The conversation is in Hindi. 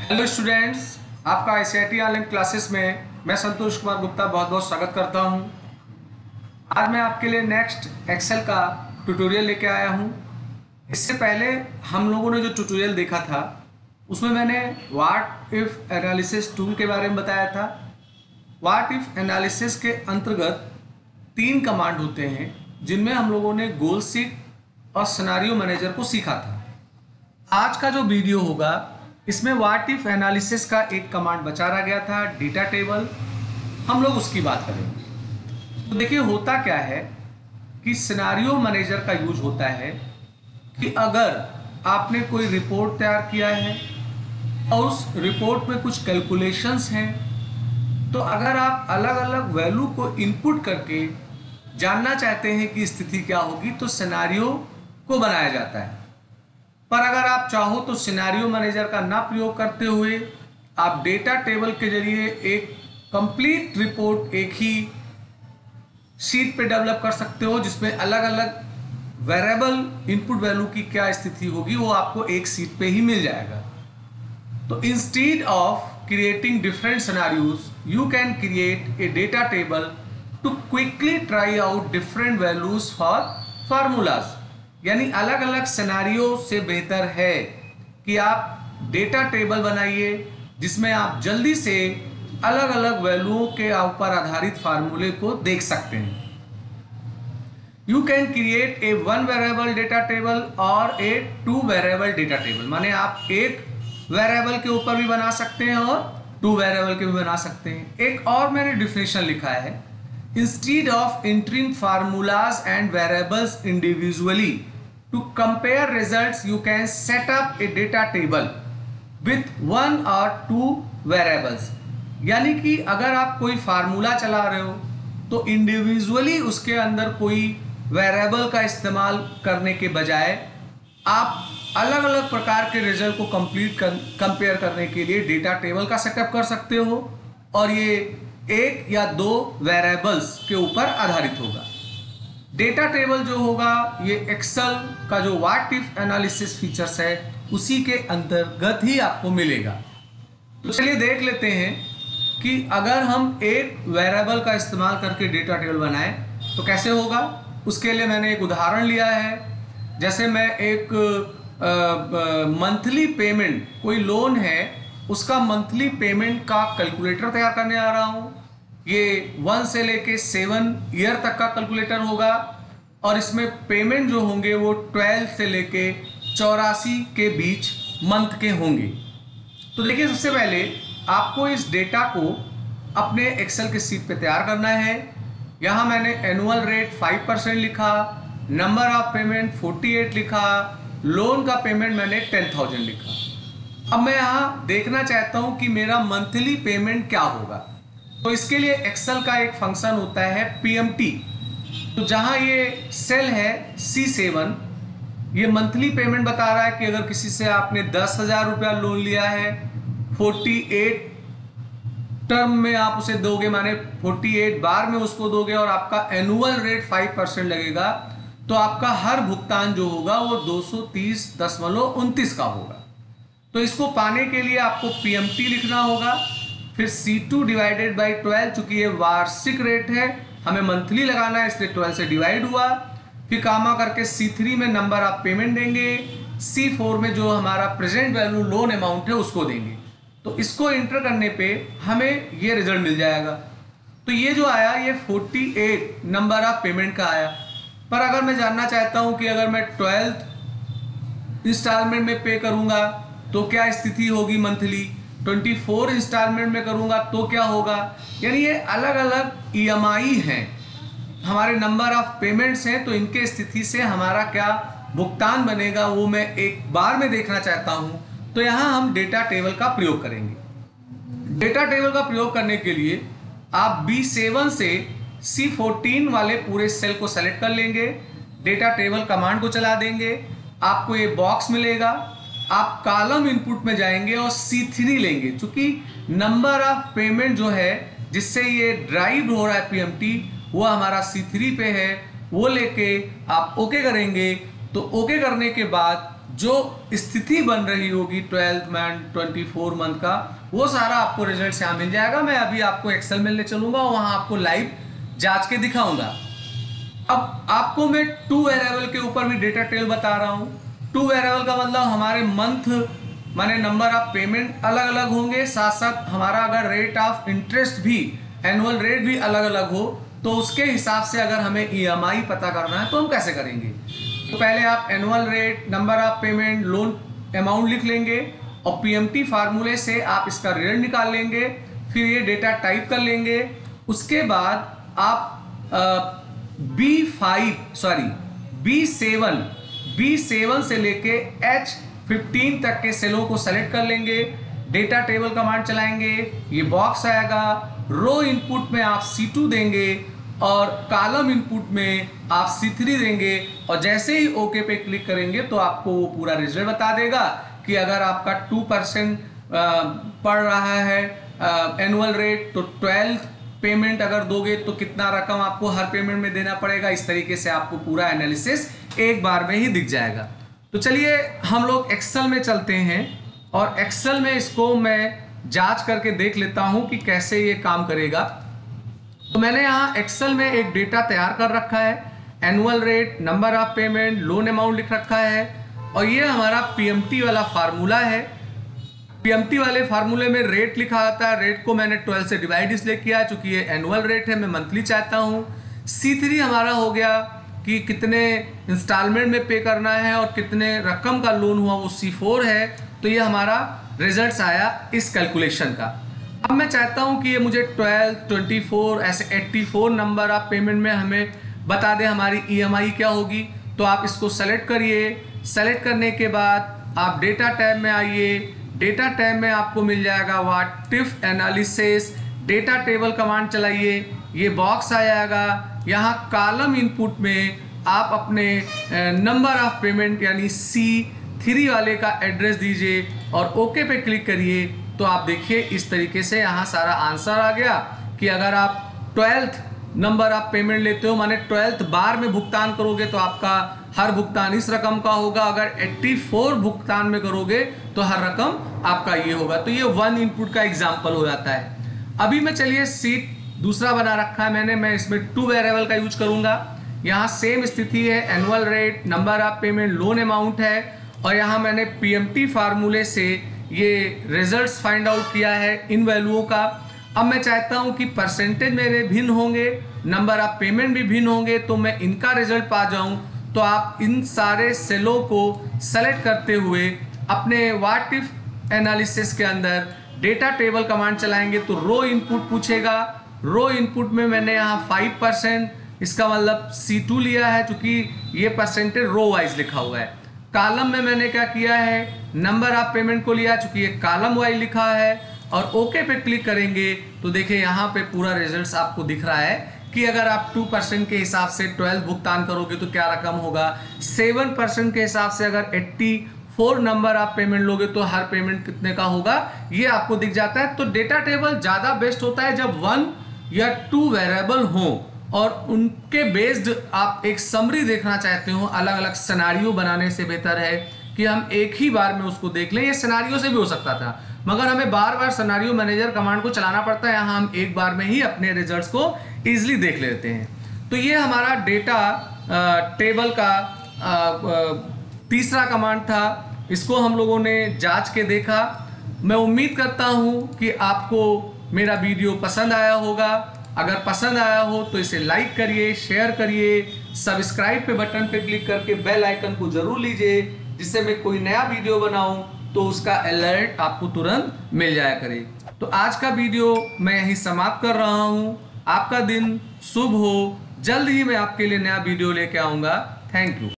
हेलो स्टूडेंट्स, आपका ICIT ऑनलाइन क्लासेस में मैं संतोष कुमार गुप्ता बहुत बहुत स्वागत करता हूं। आज मैं आपके लिए नेक्स्ट एक्सेल का ट्यूटोरियल लेके आया हूं। इससे पहले हम लोगों ने जो ट्यूटोरियल देखा था उसमें मैंने व्हाट इफ एनालिसिस टूल के बारे में बताया था। व्हाट इफ एनालिसिस के अंतर्गत 3 कमांड होते हैं जिनमें हम लोगों ने गोल सीट और सिनेरियो मैनेजर को सीखा था। आज का जो वीडियो होगा इसमें व्हाट इफ एनालिसिस का एक कमांड बचा रह गया था, डेटा टेबल। हम लोग उसकी बात करेंगे। तो देखिए होता क्या है कि सिनेरियो मैनेजर का यूज होता है कि अगर आपने कोई रिपोर्ट तैयार किया है और उस रिपोर्ट में कुछ कैलकुलेशंस हैं, तो अगर आप अलग अलग वैल्यू को इनपुट करके जानना चाहते हैं कि स्थिति क्या होगी तो सिनेरियो को बनाया जाता है। पर अगर आप चाहो तो सिनेरियो मैनेजर का ना प्रयोग करते हुए आप डेटा टेबल के जरिए एक कंप्लीट रिपोर्ट एक ही शीट पे डेवलप कर सकते हो, जिसमें अलग अलग वेरिएबल इनपुट वैल्यू की क्या स्थिति होगी वो आपको एक शीट पे ही मिल जाएगा। तो instead of creating different scenarios you can create a data table to quickly try out different values for formulas. यानी अलग अलग सिनेरियो से बेहतर है कि आप डेटा टेबल बनाइए जिसमें आप जल्दी से अलग अलग वैल्यूओं के ऊपर आधारित फार्मूले को देख सकते हैं। You can create A 1 variable data table और ए 2 वेरिएबल डेटा टेबल। माने आप एक वेरिएबल के ऊपर भी बना सकते हैं और 2 वेरिएबल के भी बना सकते हैं। एक और मैंने डिफिनेशन लिखा है, instead of entering formulas and variables individually to compare results you can set up a data table with 1 or 2 variables। यानी कि अगर आप कोई फार्मूला चला रहे हो तो इंडिविजुअली उसके अंदर कोई वेरिएबल का इस्तेमाल करने के बजाय आप अलग अलग प्रकार के रिजल्ट को कंपेयर करने के लिए डेटा टेबल का सेटअप कर सकते हो और ये 1 या 2 वेरिएबल्स के ऊपर आधारित होगा। डेटा टेबल जो होगा ये एक्सेल का जो व्हाट इफ एनालिसिस फीचर्स है उसी के अंतर्गत ही आपको मिलेगा। तो चलिए देख लेते हैं कि अगर हम एक वेरिएबल का इस्तेमाल करके डेटा टेबल बनाएं तो कैसे होगा। उसके लिए मैंने एक उदाहरण लिया है। जैसे मैं एक मंथली पेमेंट, कोई लोन है उसका मंथली पेमेंट का कैलकुलेटर तैयार करने आ रहा हूँ। ये 1 से लेके 7 ईयर तक का कैलकुलेटर होगा और इसमें पेमेंट जो होंगे वो 12 से लेके 84 के बीच मंथ के होंगे। तो देखिए सबसे पहले आपको इस डेटा को अपने एक्सेल के सीट पे तैयार करना है। यहाँ मैंने एनुअल रेट 5% लिखा, नंबर ऑफ पेमेंट 48 लिखा, लोन का पेमेंट मैंने 10,000 लिखा। अब मैं यहाँ देखना चाहता हूँ कि मेरा मंथली पेमेंट क्या होगा। तो इसके लिए एक्सेल का एक फंक्शन होता है PMT। तो जहां ये सेल है C7, ये मंथली पेमेंट बता रहा है कि अगर किसी से आपने 10,000 रुपया लोन लिया है, 48 टर्म में आप उसे दोगे, माने 48 बार में उसको दोगे और आपका एनुअल रेट 5% लगेगा, तो आपका हर भुगतान जो होगा वो 230.29 का होगा। तो इसको पाने के लिए आपको PMT लिखना होगा, फिर C2 डिवाइडेड बाई 12, चूंकि ये वार्षिक रेट है हमें मंथली लगाना है इसलिए 12 से डिवाइड हुआ, फिर कामा करके C3 में नंबर आप पेमेंट देंगे, C4 में जो हमारा प्रेजेंट वैल्यू लोन अमाउंट है उसको देंगे। तो इसको इंटर करने पे हमें ये रिजल्ट मिल जाएगा। तो ये जो आया ये 48 नंबर ऑफ पेमेंट का आया। पर अगर मैं जानना चाहता हूँ कि अगर मैं 12th इंस्टॉलमेंट में पे करूँगा तो क्या स्थिति होगी मंथली, 24 इंस्टॉलमेंट में करूंगा तो क्या होगा। यानी ये अलग अलग EMI हैं, हमारे नंबर ऑफ पेमेंट्स हैं, तो इनके स्थिति से हमारा क्या भुगतान बनेगा वो मैं एक बार में देखना चाहता हूं। तो यहां हम डेटा टेबल का प्रयोग करेंगे। डेटा टेबल का प्रयोग करने के लिए आप B7 से C14 वाले पूरे सेल को सेलेक्ट कर लेंगे, डेटा टेबल कमांड को चला देंगे, आपको ये बॉक्स मिलेगा। आप कॉलम इनपुट में जाएंगे और C3 लेंगे, क्योंकि नंबर ऑफ पेमेंट जो है जिससे ये ड्राइव हो रहा है PMT वो हमारा C3 पे है, वो लेके आप ओके करेंगे। तो ओके करने के बाद जो स्थिति बन रही होगी 12 मंथ 24 मंथ का, वो सारा आपको रिजल्ट यहाँ मिल जाएगा। मैं अभी आपको एक्सेल मिलने चलूंगा, वहां आपको लाइव जांच के दिखाऊंगा। अब आपको मैं 2 वेरिएबल के ऊपर भी डेटा टेबल बता रहा हूँ। 2 वेरिएबल का मतलब हमारे मंथ माने नंबर ऑफ पेमेंट अलग अलग होंगे, साथ साथ हमारा अगर रेट ऑफ इंटरेस्ट भी एनुअल रेट भी अलग अलग हो, तो उसके हिसाब से अगर हमें EMI पता करना है तो हम कैसे करेंगे। तो पहले आप annual rate, number of payment, loan amount लिख लेंगे और PMT फार्मूले से आप इसका रिजल्ट निकाल लेंगे। फिर ये डेटा टाइप कर लेंगे। उसके बाद आप B7 से लेके H15 तक के सेलों को सेलेक्ट कर लेंगे। डेटा टेबल कमांड चलाएंगे, ये बॉक्स आएगा। रो इनपुट में आप C2 देंगे और कॉलम इनपुट में आप C3 देंगे, और जैसे ही ओके पे क्लिक करेंगे तो आपको वो पूरा रिजल्ट बता देगा कि अगर आपका 2% पड़ रहा है एनुअल रेट, तो 12 पेमेंट अगर दोगे तो कितना रकम आपको हर पेमेंट में देना पड़ेगा। इस तरीके से आपको पूरा एनालिसिस एक बार में ही दिख जाएगा। तो चलिए हम लोग एक्सेल में चलते हैं और एक्सेल में इसको मैं जांच करके देख लेता हूं कि कैसे ये काम करेगा। तो मैंने यहाँ एक्सेल में एक डेटा तैयार कर रखा है, annual rate, number of payment, loan amount लिख रखा है, और ये हमारा PMT वाला फार्मूला है। PMT वाले फार्मूले में रेट लिखा आता है। रेट को मैंने 12 से डिवाइड इसलिए किया चूंकि ये एनुअल रेट है, मैं मंथली चाहता हूँ। C3 हमारा हो गया कि कितने इंस्टॉलमेंट में पे करना है और कितने रकम का लोन हुआ, वो C4 है। तो ये हमारा रिजल्ट्स आया इस कैलकुलेशन का। अब मैं चाहता हूं कि ये मुझे 12, 24 ऐसे 84 नंबर ऑफ पेमेंट में हमें बता दे हमारी EMI क्या होगी। तो आप इसको सेलेक्ट करिए। सेलेक्ट करने के बाद आप डेटा टैब में आइए। डेटा टैब में आपको मिल जाएगा what if analysis. Data table command चलाइए, ये बॉक्स आ जाएगा। यहाँ कॉलम इनपुट में आप अपने नंबर ऑफ पेमेंट यानी C3 वाले का एड्रेस दीजिए और ओके पे क्लिक करिए। तो आप देखिए इस तरीके से यहाँ सारा आंसर आ गया कि अगर आप 12th नंबर ऑफ पेमेंट लेते हो, माने 12th बार में भुगतान करोगे तो आपका हर भुगतान इस रकम का होगा। अगर 84 भुगतान में करोगे तो हर रकम आपका ये होगा। तो ये 1 इनपुट का एग्जाम्पल हो जाता है। अभी मैं चलिए सीट दूसरा बना रखा है मैंने, मैं इसमें 2 वेरिएबल का यूज करूंगा। यहाँ सेम स्थिति है, annual rate, number of payment, loan amount है, और यहाँ मैंने PMT फार्मूले से ये रिजल्ट्स फाइंड आउट किया है इन वैल्यूओं का। अब मैं चाहता हूँ कि परसेंटेज मेरे भिन्न होंगे, नंबर ऑफ पेमेंट भी भिन्न होंगे, तो मैं इनका रिजल्ट पा जाऊँ। तो आप इन सारे सेलों को सेलेक्ट करते हुए अपने व्हाट इफ एनालिसिस के अंदर डेटा टेबल कमांड चलाएंगे तो रो इनपुट पूछेगा। रो इनपुट में मैंने यहाँ 5%, इसका मतलब C2 लिया है क्योंकि ये परसेंटेज रो वाइज लिखा हुआ है। कॉलम में मैंने क्या किया है, नंबर ऑफ पेमेंट को लिया चूंकि ये कॉलम वाइज लिखा है, और ओके पे क्लिक करेंगे तो देखिए यहाँ पे पूरा रिजल्ट्स आपको दिख रहा है कि अगर आप 2% के हिसाब से 12 भुगतान करोगे तो क्या रकम होगा। 7% के हिसाब से अगर 84 नंबर आप पेमेंट लोगे तो हर पेमेंट कितने का होगा, ये आपको दिख जाता है। तो डेटा टेबल ज़्यादा बेस्ट होता है जब 1 या 2 वेरिएबल हों और उनके बेस्ड आप एक समरी देखना चाहते हो। अलग अलग सिनेरियो बनाने से बेहतर है कि हम एक ही बार में उसको देख लें। ये सिनेरियो से भी हो सकता था, मगर हमें बार बार सिनेरियो मैनेजर कमांड को चलाना पड़ता है। यहाँ हम एक बार में ही अपने रिजल्ट्स को ईजिली देख लेते हैं। तो ये हमारा डेटा टेबल का तीसरा कमांड था। इसको हम लोगों ने जांच के देखा। मैं उम्मीद करता हूँ कि आपको मेरा वीडियो पसंद आया होगा। अगर पसंद आया हो तो इसे लाइक करिए, शेयर करिए, सब्सक्राइब पे बटन पे क्लिक करके बेल आइकन को जरूर लीजिए, जिससे मैं कोई नया वीडियो बनाऊं तो उसका अलर्ट आपको तुरंत मिल जाया करे। तो आज का वीडियो मैं यहीं समाप्त कर रहा हूं। आपका दिन शुभ हो। जल्द ही मैं आपके लिए नया वीडियो लेके आऊंगा। Thank you.